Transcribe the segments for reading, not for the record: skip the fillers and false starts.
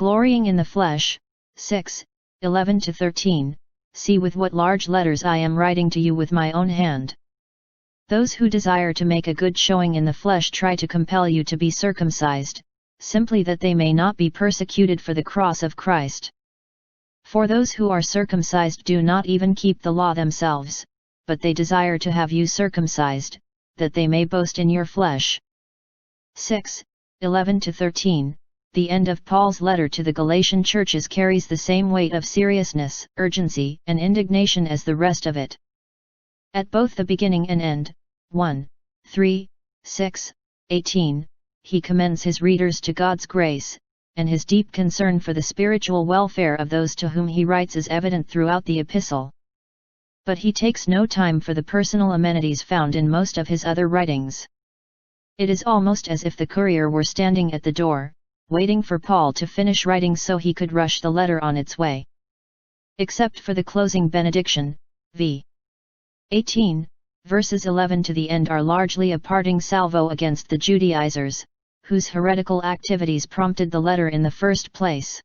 Glorying in the flesh. 6, 11-13, see with what large letters I am writing to you with my own hand. Those who desire to make a good showing in the flesh try to compel you to be circumcised, simply that they may not be persecuted for the cross of Christ. For those who are circumcised do not even keep the law themselves, but they desire to have you circumcised, that they may boast in your flesh. 6, 11-13. The end of Paul's letter to the Galatian churches carries the same weight of seriousness, urgency, and indignation as the rest of it. At both the beginning and end, 1, 3, 6, 18, he commends his readers to God's grace, and his deep concern for the spiritual welfare of those to whom he writes is evident throughout the epistle. But he takes no time for the personal amenities found in most of his other writings. It is almost as if the courier were standing at the door, waiting for Paul to finish writing so he could rush the letter on its way. Except for the closing benediction, v. 18, verses 11 to the end are largely a parting salvo against the Judaizers, whose heretical activities prompted the letter in the first place.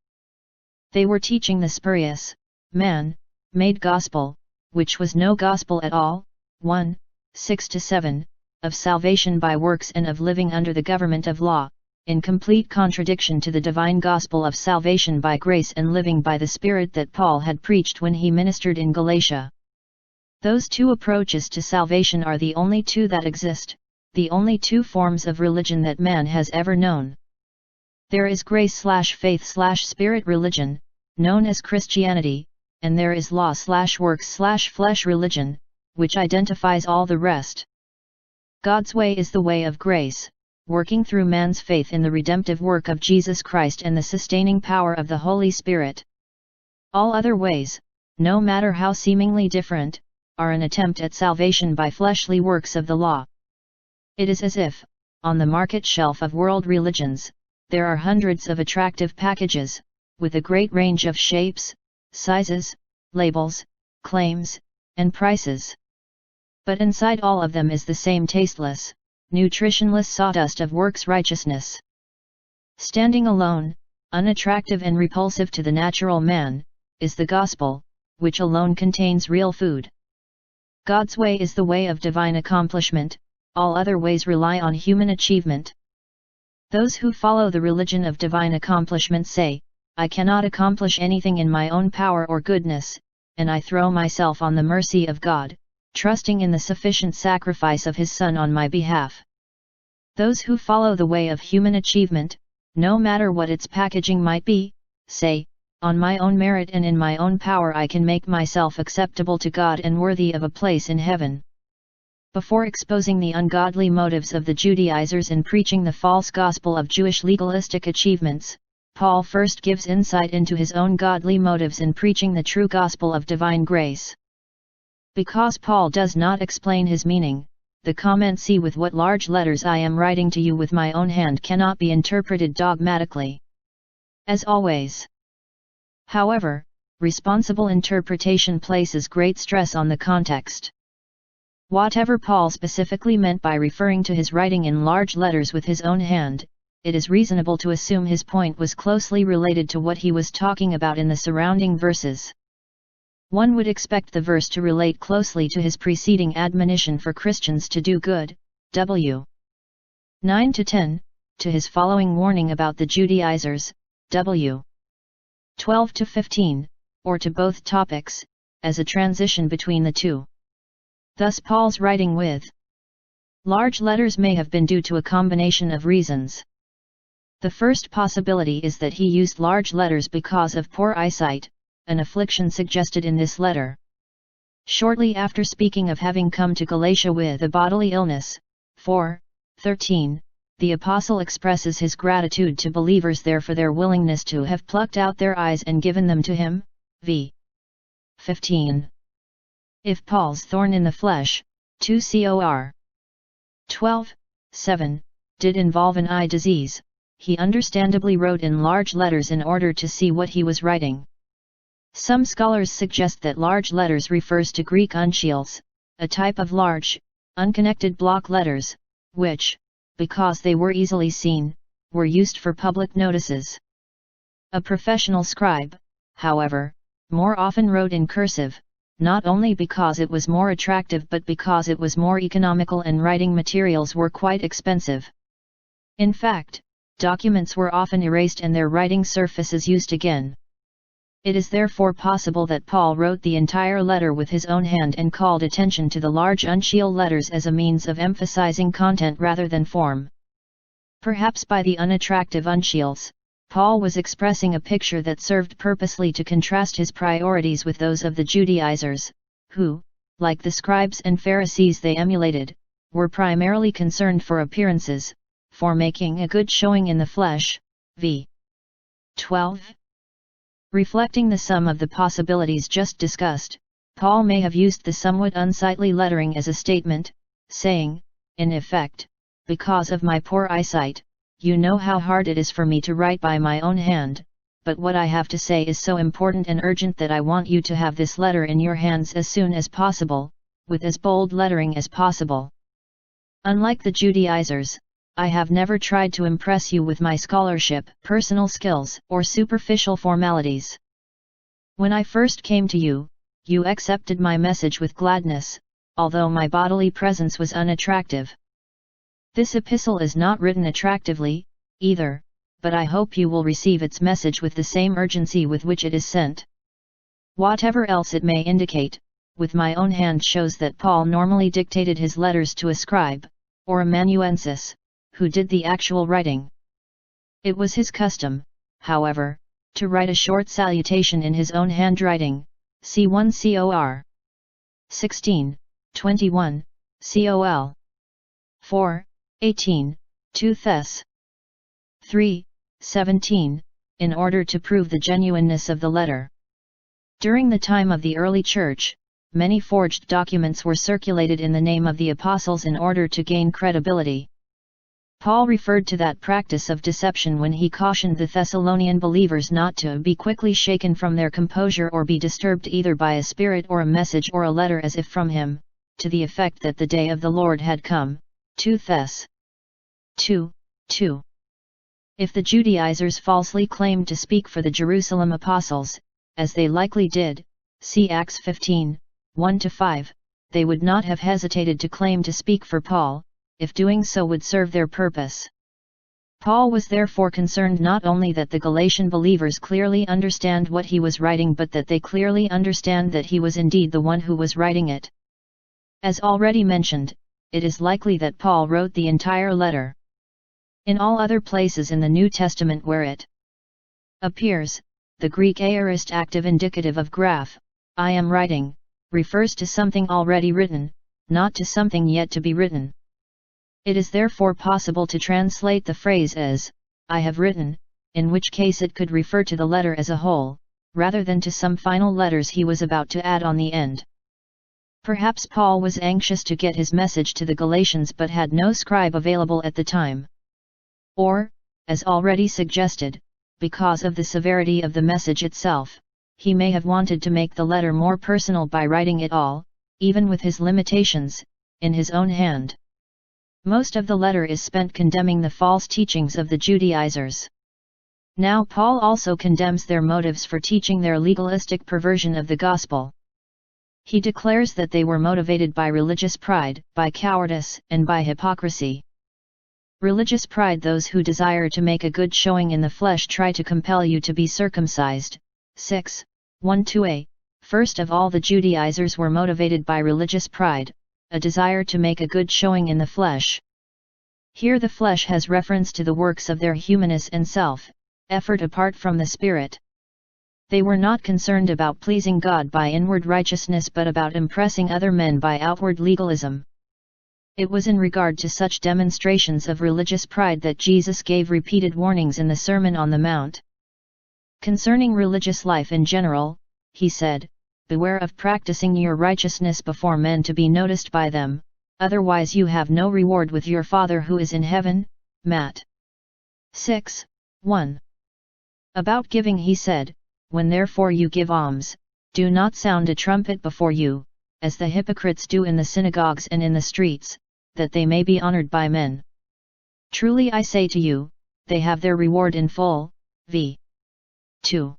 They were teaching the spurious, man-made gospel, which was no gospel at all, 1, 6-7, of salvation by works and of living under the government of law, in complete contradiction to the divine gospel of salvation by grace and living by the Spirit that Paul had preached when he ministered in Galatia. Those two approaches to salvation are the only two that exist, the only two forms of religion that man has ever known. There is grace/faith/spirit religion, known as Christianity, and there is law/works/flesh religion, which identifies all the rest. God's way is the way of grace, working through man's faith in the redemptive work of Jesus Christ and the sustaining power of the Holy Spirit. All other ways, no matter how seemingly different, are an attempt at salvation by fleshly works of the law. It is as if, on the market shelf of world religions, there are hundreds of attractive packages, with a great range of shapes, sizes, labels, claims, and prices. But inside all of them is the same tasteless, nutritionless sawdust of works righteousness. Standing alone, unattractive and repulsive to the natural man, is the gospel, which alone contains real food. God's way is the way of divine accomplishment, all other ways rely on human achievement. Those who follow the religion of divine accomplishment say, I cannot accomplish anything in my own power or goodness, and I throw myself on the mercy of God, trusting in the sufficient sacrifice of His Son on my behalf. Those who follow the way of human achievement, no matter what its packaging might be, say, on my own merit and in my own power I can make myself acceptable to God and worthy of a place in heaven. Before exposing the ungodly motives of the Judaizers in preaching the false gospel of Jewish legalistic achievements, Paul first gives insight into his own godly motives in preaching the true gospel of divine grace. Because Paul does not explain his meaning, the comment "See with what large letters I am writing to you with my own hand" cannot be interpreted dogmatically. As always. However, responsible interpretation places great stress on the context. Whatever Paul specifically meant by referring to his writing in large letters with his own hand, it is reasonable to assume his point was closely related to what he was talking about in the surrounding verses. One would expect the verse to relate closely to his preceding admonition for Christians to do good, w. 9-10, to his following warning about the Judaizers, w. 12-15, or to both topics, as a transition between the two. Thus Paul's writing with large letters may have been due to a combination of reasons. The first possibility is that he used large letters because of poor eyesight, an affliction suggested in this letter. Shortly after speaking of having come to Galatia with a bodily illness, 4:13, the apostle expresses his gratitude to believers there for their willingness to have plucked out their eyes and given them to him, v. 15. If Paul's thorn in the flesh, 2 Cor. 12:7, did involve an eye disease, he understandably wrote in large letters in order to see what he was writing. Some scholars suggest that large letters refers to Greek uncials, a type of large, unconnected block letters, which, because they were easily seen, were used for public notices. A professional scribe, however, more often wrote in cursive, not only because it was more attractive but because it was more economical and writing materials were quite expensive. In fact, documents were often erased and their writing surfaces used again. It is therefore possible that Paul wrote the entire letter with his own hand and called attention to the large uncial letters as a means of emphasizing content rather than form. Perhaps by the unattractive uncials, Paul was expressing a picture that served purposely to contrast his priorities with those of the Judaizers, who, like the scribes and Pharisees they emulated, were primarily concerned for appearances, for making a good showing in the flesh, v. 12. Reflecting the sum of the possibilities just discussed, Paul may have used the somewhat unsightly lettering as a statement, saying, in effect, because of my poor eyesight, you know how hard it is for me to write by my own hand, but what I have to say is so important and urgent that I want you to have this letter in your hands as soon as possible, with as bold lettering as possible. Unlike the Judaizers, I have never tried to impress you with my scholarship, personal skills, or superficial formalities. When I first came to you, you accepted my message with gladness, although my bodily presence was unattractive. This epistle is not written attractively, either, but I hope you will receive its message with the same urgency with which it is sent. Whatever else it may indicate, with my own hand shows that Paul normally dictated his letters to a scribe, or amanuensis, who did the actual writing. It was his custom, however, to write a short salutation in his own handwriting, C1 Cor. 16, 21, Col. 4, 18, 2 Thess. 3, 17, in order to prove the genuineness of the letter. During the time of the early church, many forged documents were circulated in the name of the apostles in order to gain credibility. Paul referred to that practice of deception when he cautioned the Thessalonian believers not to be quickly shaken from their composure or be disturbed either by a spirit or a message or a letter as if from him, to the effect that the day of the Lord had come. 2 Thess. 2, 2. If the Judaizers falsely claimed to speak for the Jerusalem apostles, as they likely did, see Acts 15, 1-5, they would not have hesitated to claim to speak for Paul, if doing so would serve their purpose. Paul was therefore concerned not only that the Galatian believers clearly understand what he was writing but that they clearly understand that he was indeed the one who was writing it. As already mentioned, it is likely that Paul wrote the entire letter. In all other places in the New Testament where it appears, the Greek aorist active indicative of graph, I am writing, refers to something already written, not to something yet to be written. It is therefore possible to translate the phrase as, I have written, in which case it could refer to the letter as a whole, rather than to some final letters he was about to add on the end. Perhaps Paul was anxious to get his message to the Galatians but had no scribe available at the time. Or, as already suggested, because of the severity of the message itself, he may have wanted to make the letter more personal by writing it all, even with his limitations, in his own hand. Most of the letter is spent condemning the false teachings of the Judaizers. Now Paul also condemns their motives for teaching their legalistic perversion of the gospel. He declares that they were motivated by religious pride, by cowardice, and by hypocrisy. Religious pride. Those who desire to make a good showing in the flesh try to compel you to be circumcised. 6, 1-a. First of all, the Judaizers were motivated by religious pride, a desire to make a good showing in the flesh. Here the flesh has reference to the works of their humanness and self-effort apart from the Spirit. They were not concerned about pleasing God by inward righteousness but about impressing other men by outward legalism. It was in regard to such demonstrations of religious pride that Jesus gave repeated warnings in the Sermon on the Mount. Concerning religious life in general, he said, "Beware of practicing your righteousness before men to be noticed by them, otherwise you have no reward with your Father who is in heaven." Matt. 6, 1. About giving he said, "When therefore you give alms, do not sound a trumpet before you, as the hypocrites do in the synagogues and in the streets, that they may be honored by men. Truly I say to you, they have their reward in full." V. 2.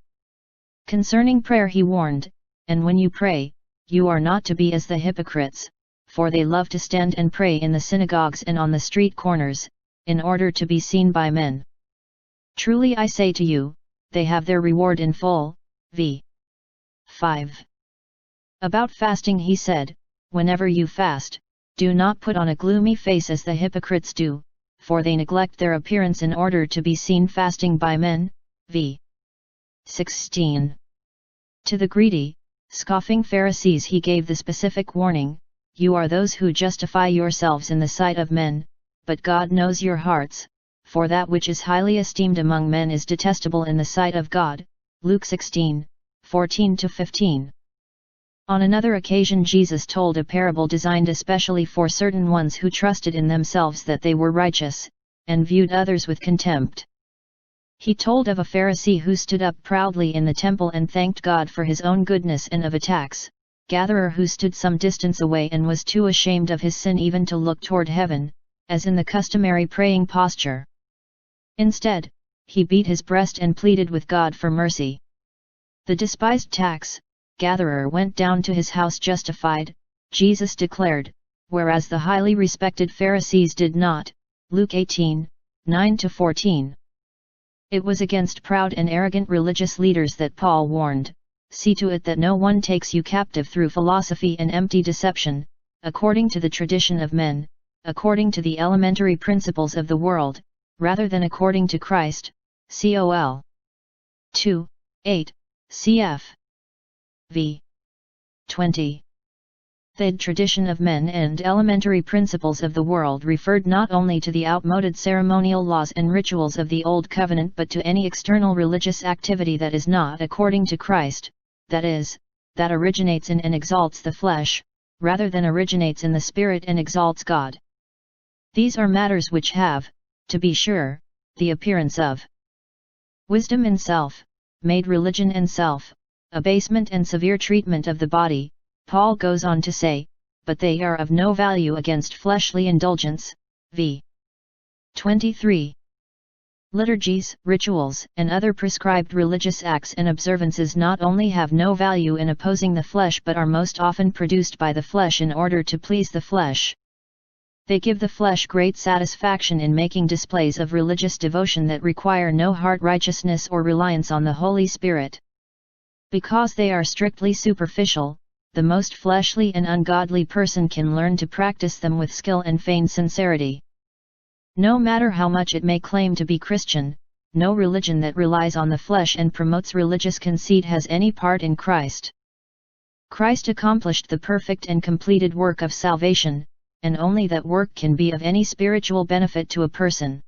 Concerning prayer he warned, and when you pray, you are not to be as the hypocrites, for they love to stand and pray in the synagogues and on the street corners, in order to be seen by men. Truly I say to you, they have their reward in full. V. 5. About fasting he said, whenever you fast, do not put on a gloomy face as the hypocrites do, for they neglect their appearance in order to be seen fasting by men. V. 16. To the greedy, scoffing Pharisees he gave the specific warning, you are those who justify yourselves in the sight of men, but God knows your hearts, for that which is highly esteemed among men is detestable in the sight of God. Luke 16, 14-15. On another occasion Jesus told a parable designed especially for certain ones who trusted in themselves that they were righteous, and viewed others with contempt. He told of a Pharisee who stood up proudly in the temple and thanked God for his own goodness, and of a tax gatherer who stood some distance away and was too ashamed of his sin even to look toward heaven, as in the customary praying posture. Instead, he beat his breast and pleaded with God for mercy. The despised tax gatherer went down to his house justified, Jesus declared, whereas the highly respected Pharisees did not. Luke 18, 9-14. It was against proud and arrogant religious leaders that Paul warned, see to it that no one takes you captive through philosophy and empty deception, according to the tradition of men, according to the elementary principles of the world, rather than according to Christ. Col. 2, 8, cf. v. 20. The tradition of men and elementary principles of the world referred not only to the outmoded ceremonial laws and rituals of the Old Covenant but to any external religious activity that is not according to Christ, that is, that originates in and exalts the flesh, rather than originates in the Spirit and exalts God. These are matters which have, to be sure, the appearance of wisdom in self, made religion and self, abasement and severe treatment of the body. Paul goes on to say, but they are of no value against fleshly indulgence. V. 23. Liturgies, rituals, and other prescribed religious acts and observances not only have no value in opposing the flesh but are most often produced by the flesh in order to please the flesh. They give the flesh great satisfaction in making displays of religious devotion that require no heart righteousness or reliance on the Holy Spirit. Because they are strictly superficial, the most fleshly and ungodly person can learn to practice them with skill and feigned sincerity. No matter how much it may claim to be Christian, no religion that relies on the flesh and promotes religious conceit has any part in Christ. Christ accomplished the perfect and completed work of salvation, and only that work can be of any spiritual benefit to a person.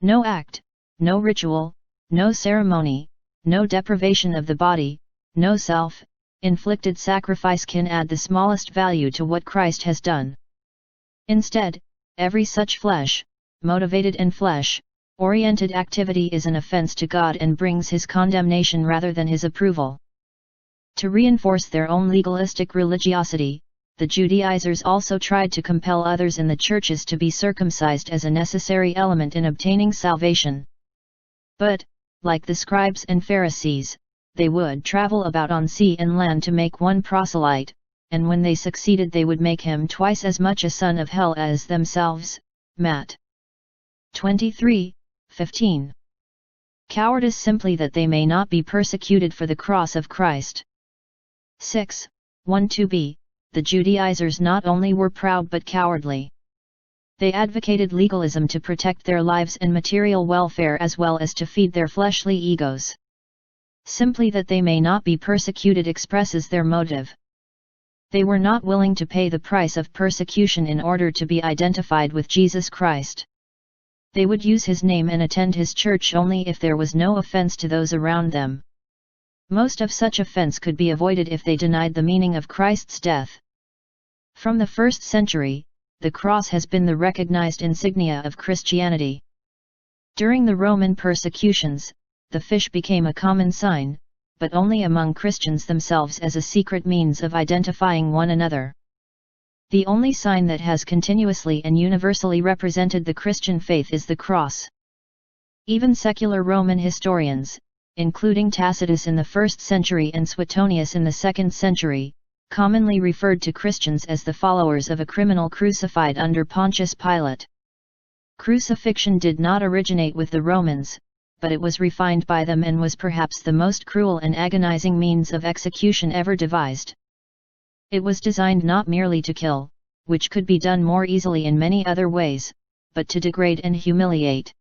No act, no ritual, no ceremony, no deprivation of the body, no self-inflicted sacrifice can add the smallest value to what Christ has done. Instead, every such flesh-motivated and flesh-oriented activity is an offense to God and brings His condemnation rather than His approval. To reinforce their own legalistic religiosity, the Judaizers also tried to compel others in the churches to be circumcised as a necessary element in obtaining salvation. But, like the scribes and Pharisees, they would travel about on sea and land to make one proselyte, and when they succeeded they would make him twice as much a son of hell as themselves. Matt. 23:15. Cowardice simply that they may not be persecuted for the cross of Christ. 6. 1-2b. The Judaizers not only were proud but cowardly. They advocated legalism to protect their lives and material welfare as well as to feed their fleshly egos. Simply that they may not be persecuted expresses their motive. They were not willing to pay the price of persecution in order to be identified with Jesus Christ. They would use His name and attend His church only if there was no offense to those around them. Most of such offense could be avoided if they denied the meaning of Christ's death. From the 1st century, the cross has been the recognized insignia of Christianity. During the Roman persecutions, the fish became a common sign, but only among Christians themselves as a secret means of identifying one another. The only sign that has continuously and universally represented the Christian faith is the cross. Even secular Roman historians, including Tacitus in the 1st century and Suetonius in the 2nd century, commonly referred to Christians as the followers of a criminal crucified under Pontius Pilate. Crucifixion did not originate with the Romans, but it was refined by them and was perhaps the most cruel and agonizing means of execution ever devised. It was designed not merely to kill, which could be done more easily in many other ways, but to degrade and humiliate.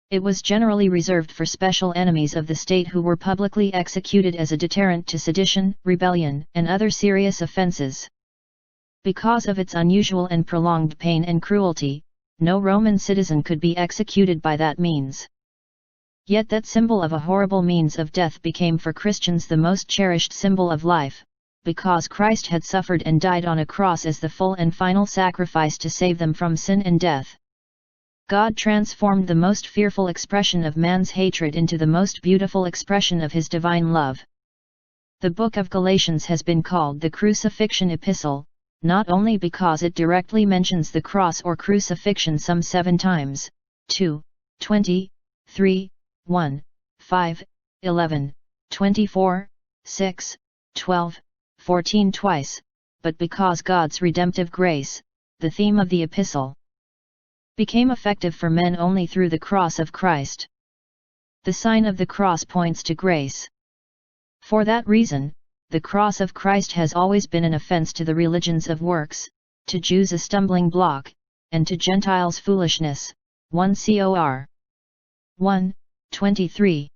It was generally reserved for special enemies of the state who were publicly executed as a deterrent to sedition, rebellion, and other serious offenses. Because of its unusual and prolonged pain and cruelty, no Roman citizen could be executed by that means. Yet that symbol of a horrible means of death became for Christians the most cherished symbol of life, because Christ had suffered and died on a cross as the full and final sacrifice to save them from sin and death. God transformed the most fearful expression of man's hatred into the most beautiful expression of his divine love. The book of Galatians has been called the Crucifixion Epistle, not only because it directly mentions the cross or crucifixion some 7 times, 2, 20, 3, 1, 5, 11, 24, 6, 12, 14 twice, but because God's redemptive grace, the theme of the epistle, became effective for men only through the cross of Christ. The sign of the cross points to grace. For that reason, the cross of Christ has always been an offense to the religions of works, to Jews a stumbling block, and to Gentiles foolishness. 1 Cor. 1, 23.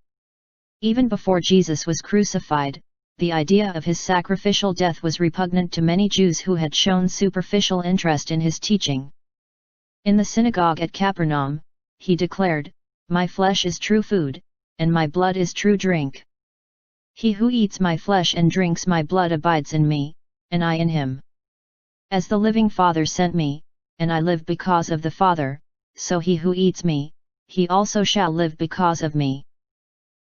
Even before Jesus was crucified, the idea of his sacrificial death was repugnant to many Jews who had shown superficial interest in his teaching. In the synagogue at Capernaum, he declared, "My flesh is true food, and my blood is true drink. He who eats my flesh and drinks my blood abides in me, and I in him. As the living Father sent me, and I live because of the Father, so he who eats me, he also shall live because of me.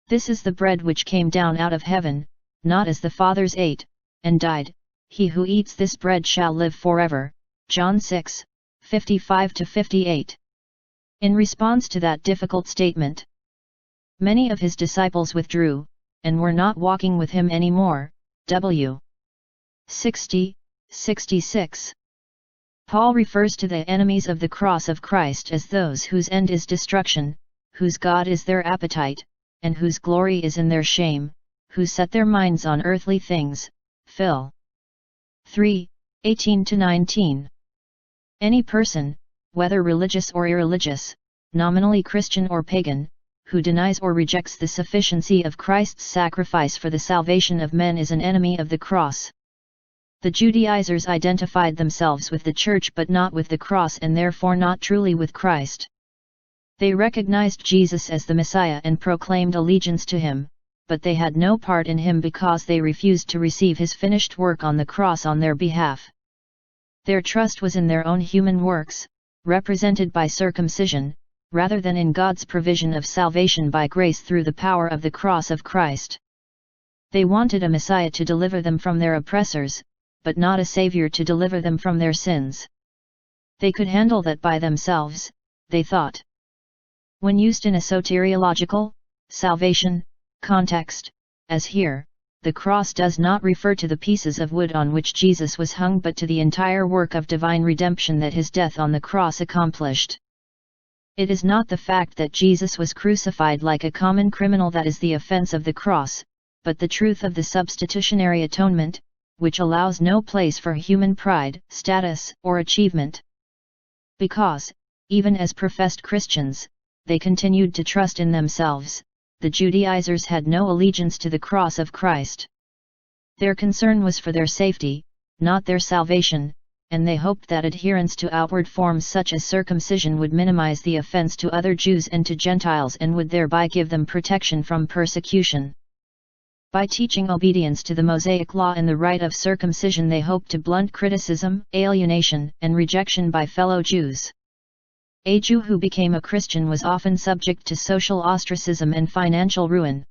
This is the bread which came down out of heaven, not as the fathers ate, and died, he who eats this bread shall live forever." John 6, 55-58. In response to that difficult statement, many of his disciples withdrew, and were not walking with him anymore. W. 60, 66. Paul refers to the enemies of the cross of Christ as those whose end is destruction, whose God is their appetite, and whose glory is in their shame, who set their minds on earthly things. Phil. 3, 18-19. Any person, whether religious or irreligious, nominally Christian or pagan, who denies or rejects the sufficiency of Christ's sacrifice for the salvation of men is an enemy of the cross. The Judaizers identified themselves with the Church but not with the cross and therefore not truly with Christ. They recognized Jesus as the Messiah and proclaimed allegiance to him, but they had no part in him because they refused to receive his finished work on the cross on their behalf. Their trust was in their own human works, represented by circumcision, rather than in God's provision of salvation by grace through the power of the cross of Christ. They wanted a Messiah to deliver them from their oppressors, but not a Savior to deliver them from their sins. They could handle that by themselves, they thought. When used in a soteriological, salvation, context, as here, the cross does not refer to the pieces of wood on which Jesus was hung but to the entire work of divine redemption that his death on the cross accomplished. It is not the fact that Jesus was crucified like a common criminal that is the offense of the cross, but the truth of the substitutionary atonement, which allows no place for human pride, status, or achievement. Because, even as professed Christians, they continued to trust in themselves, the Judaizers had no allegiance to the cross of Christ. Their concern was for their safety, not their salvation, and they hoped that adherence to outward forms such as circumcision would minimize the offense to other Jews and to Gentiles and would thereby give them protection from persecution. By teaching obedience to the Mosaic law and the rite of circumcision they hoped to blunt criticism, alienation, and rejection by fellow Jews. A Jew who became a Christian was often subject to social ostracism and financial ruin.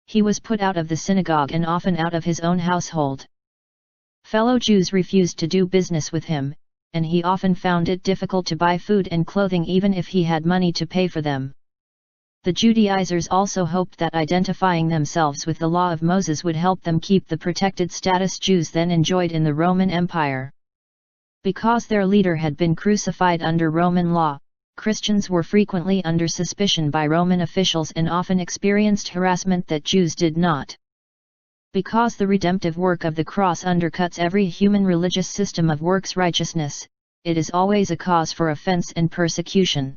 He was put out of the synagogue and often out of his own household. Fellow Jews refused to do business with him, and he often found it difficult to buy food and clothing even if he had money to pay for them. The Judaizers also hoped that identifying themselves with the law of Moses would help them keep the protected status Jews then enjoyed in the Roman Empire. Because their leader had been crucified under Roman law, Christians were frequently under suspicion by Roman officials and often experienced harassment that Jews did not. Because the redemptive work of the cross undercuts every human religious system of works righteousness, it is always a cause for offense and persecution.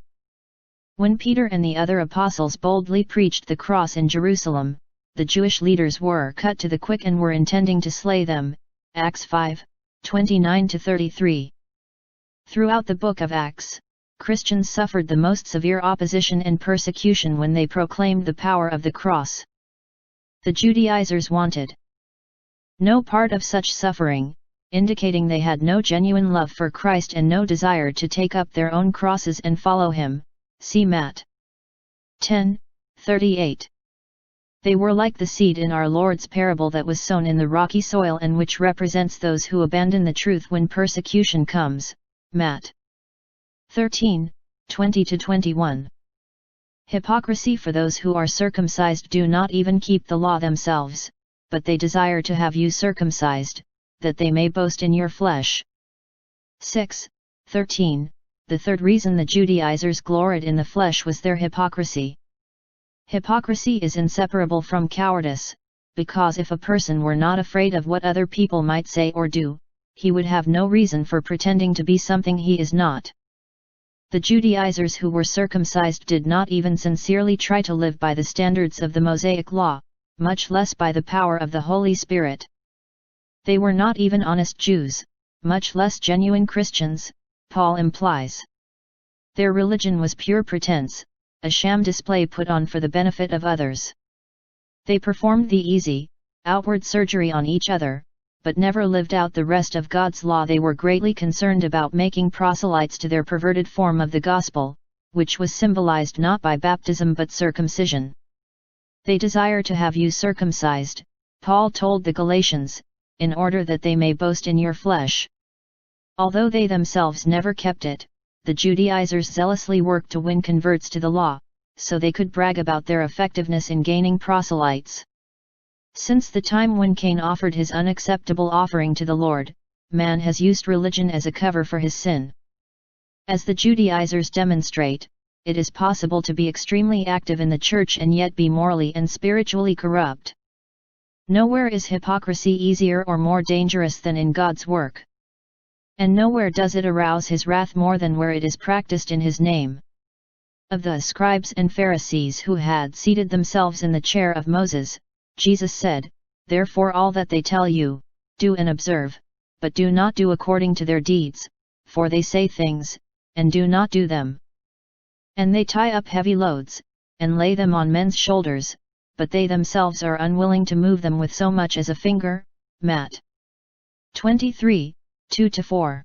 When Peter and the other apostles boldly preached the cross in Jerusalem, the Jewish leaders were cut to the quick and were intending to slay them. Acts 5:29-33. Throughout the book of Acts, Christians suffered the most severe opposition and persecution when they proclaimed the power of the cross. The Judaizers wanted no part of such suffering, indicating they had no genuine love for Christ and no desire to take up their own crosses and follow him. See Matt 10:38. They were like the seed in our Lord's parable that was sown in the rocky soil and which represents those who abandon the truth when persecution comes. Matt 13:20-21. Hypocrisy. For those who are circumcised do not even keep the law themselves, but they desire to have you circumcised, that they may boast in your flesh. 6:13. The third reason the Judaizers gloried in the flesh was their hypocrisy. Hypocrisy is inseparable from cowardice, because if a person were not afraid of what other people might say or do, he would have no reason for pretending to be something he is not. The Judaizers who were circumcised did not even sincerely try to live by the standards of the Mosaic Law, much less by the power of the Holy Spirit. They were not even honest Jews, much less genuine Christians, Paul implies. Their religion was pure pretense, a sham display put on for the benefit of others. They performed the easy, outward surgery on each other, but never lived out the rest of God's law. They were greatly concerned about making proselytes to their perverted form of the gospel, which was symbolized not by baptism but circumcision. They desire to have you circumcised, Paul told the Galatians, in order that they may boast in your flesh. Although they themselves never kept it, the Judaizers zealously worked to win converts to the law, so they could brag about their effectiveness in gaining proselytes. Since the time when Cain offered his unacceptable offering to the Lord, man has used religion as a cover for his sin. As the Judaizers demonstrate, it is possible to be extremely active in the church and yet be morally and spiritually corrupt. Nowhere is hypocrisy easier or more dangerous than in God's work. And nowhere does it arouse his wrath more than where it is practiced in his name. Of the scribes and Pharisees who had seated themselves in the chair of Moses, Jesus said, "Therefore all that they tell you, do and observe, but do not do according to their deeds, for they say things, and do not do them. And they tie up heavy loads, and lay them on men's shoulders, but they themselves are unwilling to move them with so much as a finger." Matt 23:2-4.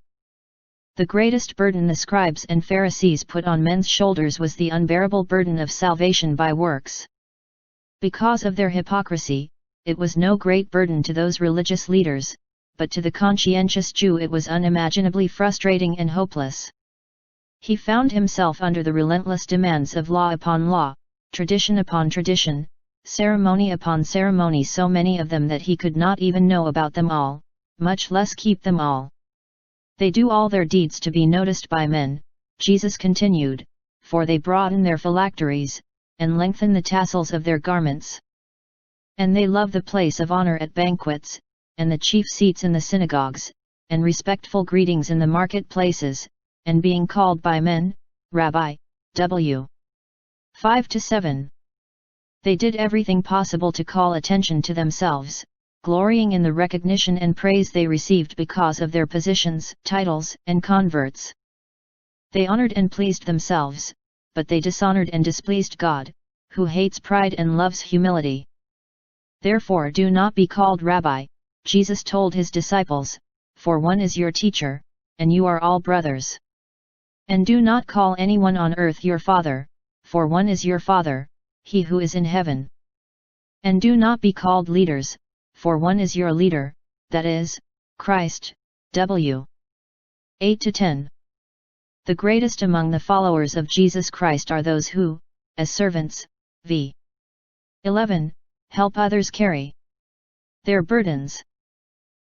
The greatest burden the scribes and Pharisees put on men's shoulders was the unbearable burden of salvation by works. Because of their hypocrisy, it was no great burden to those religious leaders, but to the conscientious Jew it was unimaginably frustrating and hopeless. He found himself under the relentless demands of law upon law, tradition upon tradition, ceremony upon ceremony, so many of them that he could not even know about them all, much less keep them all. They do all their deeds to be noticed by men, Jesus continued, for they broaden their phylacteries, and lengthen the tassels of their garments. And they love the place of honor at banquets, and the chief seats in the synagogues, and respectful greetings in the marketplaces, and being called by men, Rabbi, W. 5-7. They did everything possible to call attention to themselves, glorying in the recognition and praise they received because of their positions, titles, and converts. They honored and pleased themselves, but they dishonored and displeased God, who hates pride and loves humility. Therefore do not be called Rabbi, Jesus told his disciples, for one is your teacher, and you are all brothers. And do not call anyone on earth your father, for one is your Father, he who is in heaven. And do not be called leaders, for one is your leader, that is, Christ. W. 8-10. The greatest among the followers of Jesus Christ are those who, as servants, v. 11, help others carry their burdens.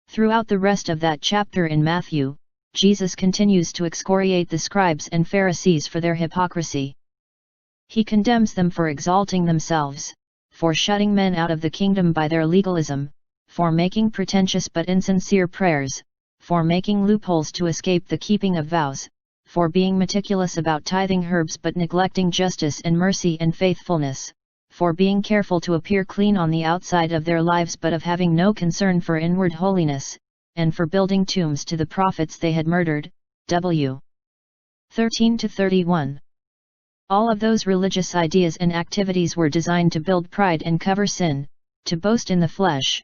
Throughout the rest of that chapter in Matthew, Jesus continues to excoriate the scribes and Pharisees for their hypocrisy. He condemns them for exalting themselves, for shutting men out of the kingdom by their legalism, for making pretentious but insincere prayers, for making loopholes to escape the keeping of vows, for being meticulous about tithing herbs but neglecting justice and mercy and faithfulness, for being careful to appear clean on the outside of their lives but of having no concern for inward holiness, and for building tombs to the prophets they had murdered. W. 13-31. All of those religious ideas and activities were designed to build pride and cover sin, to boast in the flesh.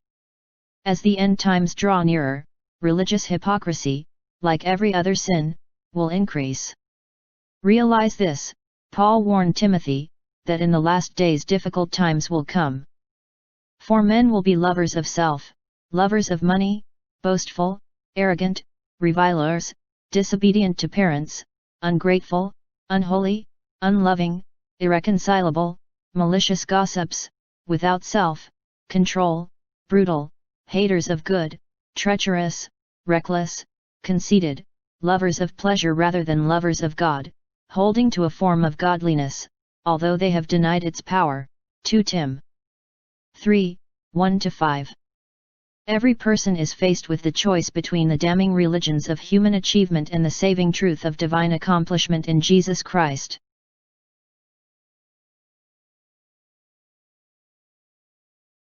As the end times draw nearer, religious hypocrisy, like every other sin, will increase. Realize this, Paul warned Timothy, that in the last days difficult times will come. For men will be lovers of self, lovers of money, boastful, arrogant, revilers, disobedient to parents, ungrateful, unholy, unloving, irreconcilable, malicious gossips, without self-control, brutal, haters of good, treacherous, reckless, conceited, lovers of pleasure rather than lovers of God, holding to a form of godliness, although they have denied its power. 2 Tim. 3, 1-5. Every person is faced with the choice between the damning religions of human achievement and the saving truth of divine accomplishment in Jesus Christ.